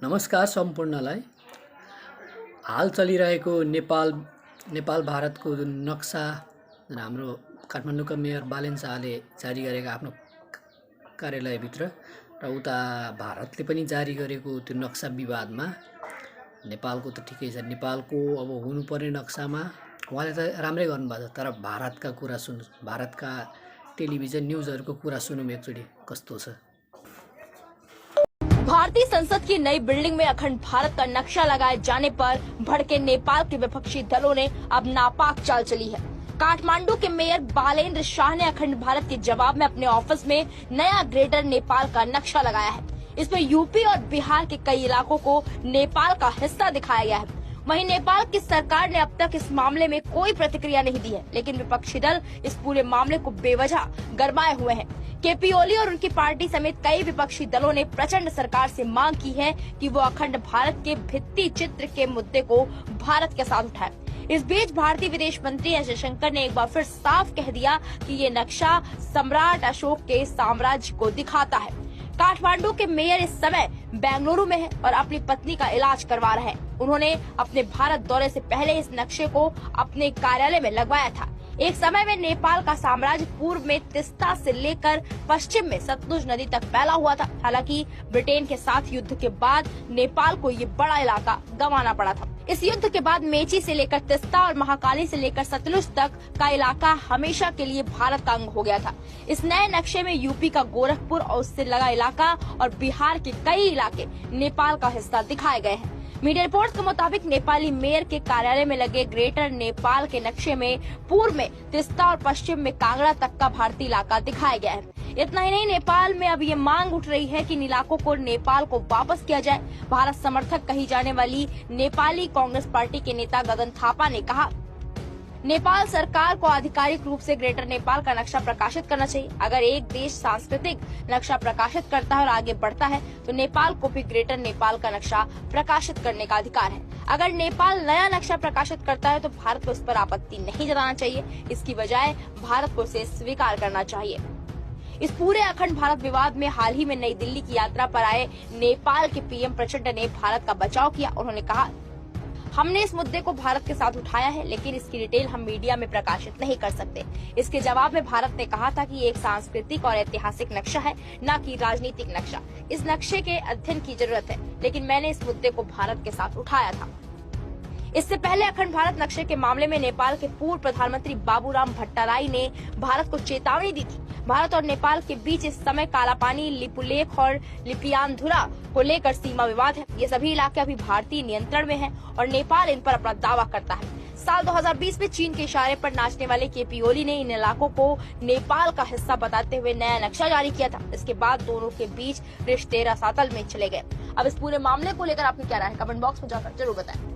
नमस्कार सम्पूर्णलाई। हाल चलिरहेको नेपाल भारतको जुन नक्सा जुन हाम्रो काठमाडौँका मेयर बालेन शाहले जारी गरेका आफ्नो कार्यालयभित्र र उता भारतले पनि जारी गरेको त्यो नक्सा विवादमा नेपालको त ठिकै छ, नेपालको अब हुनुपर्ने नक्सामा उहाँले त राम्रै गर्नुभएको छ, तर भारतका कुरा सुन्नु, भारतका टेलिभिजन न्यूजहरूको कुरा सुनौँ एकचोटि कस्तो छ। भारतीय संसद की नई बिल्डिंग में अखंड भारत का नक्शा लगाए जाने पर भड़के नेपाल के विपक्षी दलों ने अब नापाक चाल चली है। काठमांडू के मेयर बालेन्द्र शाह ने अखंड भारत के जवाब में अपने ऑफिस में नया ग्रेटर नेपाल का नक्शा लगाया है। इसमें यूपी और बिहार के कई इलाकों को नेपाल का हिस्सा दिखाया गया है। वहीं नेपाल की सरकार ने अब तक इस मामले में कोई प्रतिक्रिया नहीं दी है, लेकिन विपक्षी दल इस पूरे मामले को बेवजह गरमाए हुए हैं। केपी ओली और उनकी पार्टी समेत कई विपक्षी दलों ने प्रचंड सरकार से मांग की है कि वो अखंड भारत के भित्ति चित्र के मुद्दे को भारत के साथ उठाए। इस बीच भारतीय विदेश मंत्री एस जयशंकर ने एक बार फिर साफ कह दिया कि ये नक्शा सम्राट अशोक के साम्राज्य को दिखाता है। काठमांडू के मेयर इस समय बेंगलुरु में है और अपनी पत्नी का इलाज करवा रहे हैं। उन्होंने अपने भारत दौरे से पहले इस नक्शे को अपने कार्यालय में लगवाया था। एक समय में नेपाल का साम्राज्य पूर्व में तिस्ता से लेकर पश्चिम में सतलुज नदी तक फैला हुआ था। हालांकि ब्रिटेन के साथ युद्ध के बाद नेपाल को ये बड़ा इलाका गंवाना पड़ा था। इस युद्ध के बाद मेची से लेकर तिस्ता और महाकाली से लेकर सतलुज तक का इलाका हमेशा के लिए भारत का अंग हो गया था। इस नए नक्शे में यूपी का गोरखपुर और उससे लगा इलाका और बिहार के कई इलाके नेपाल का हिस्सा दिखाए गए हैं। मीडिया रिपोर्ट्स के मुताबिक नेपाली मेयर के कार्यालय में लगे ग्रेटर नेपाल के नक्शे में पूर्व में तिस्ता और पश्चिम में कांगड़ा तक का भारतीय इलाका दिखाया गया है। इतना ही नहीं, नेपाल में अब ये मांग उठ रही है कि इन इलाकों को नेपाल को वापस किया जाए। भारत समर्थक कही जाने वाली नेपाली कांग्रेस पार्टी के नेता गगन थापा ने कहा, नेपाल सरकार को आधिकारिक रूप से ग्रेटर नेपाल का नक्शा प्रकाशित करना चाहिए। अगर एक देश सांस्कृतिक नक्शा प्रकाशित करता है और आगे बढ़ता है तो नेपाल को भी ग्रेटर नेपाल का नक्शा प्रकाशित करने का अधिकार है। अगर नेपाल नया नक्शा प्रकाशित करता है तो भारत को इस पर आपत्ति नहीं जताना चाहिए, इसकी बजाय भारत को इसे स्वीकार करना चाहिए। इस पूरे अखंड भारत विवाद में हाल ही में नई दिल्ली की यात्रा पर आए नेपाल के पीएम प्रचंड ने भारत का बचाव किया। उन्होंने कहा, हमने इस मुद्दे को भारत के साथ उठाया है, लेकिन इसकी डिटेल हम मीडिया में प्रकाशित नहीं कर सकते। इसके जवाब में भारत ने कहा था कि ये एक सांस्कृतिक और ऐतिहासिक नक्शा है, न कि राजनीतिक नक्शा। इस नक्शे के अध्ययन की जरूरत है, लेकिन मैंने इस मुद्दे को भारत के साथ उठाया था। इससे पहले अखंड भारत नक्शे के मामले में नेपाल के पूर्व प्रधानमंत्री बाबूराम भट्टाराई ने भारत को चेतावनी दी थी। भारत और नेपाल के बीच इस समय कालापानी, लिपुलेख और लिपियानधुरा को लेकर सीमा विवाद है। ये सभी इलाके अभी भारतीय नियंत्रण में हैं और नेपाल इन पर अपना दावा करता है। साल 2020 में चीन के इशारे पर नाचने वाले केपी ओली ने इन इलाकों को नेपाल का हिस्सा बताते हुए नया नक्शा जारी किया था। इसके बाद दोनों के बीच रिश्ते रसातल में चले गए। अब इस पूरे मामले को लेकर आपकी क्या राय है, कमेंट बॉक्स में जाकर जरूर बताएं।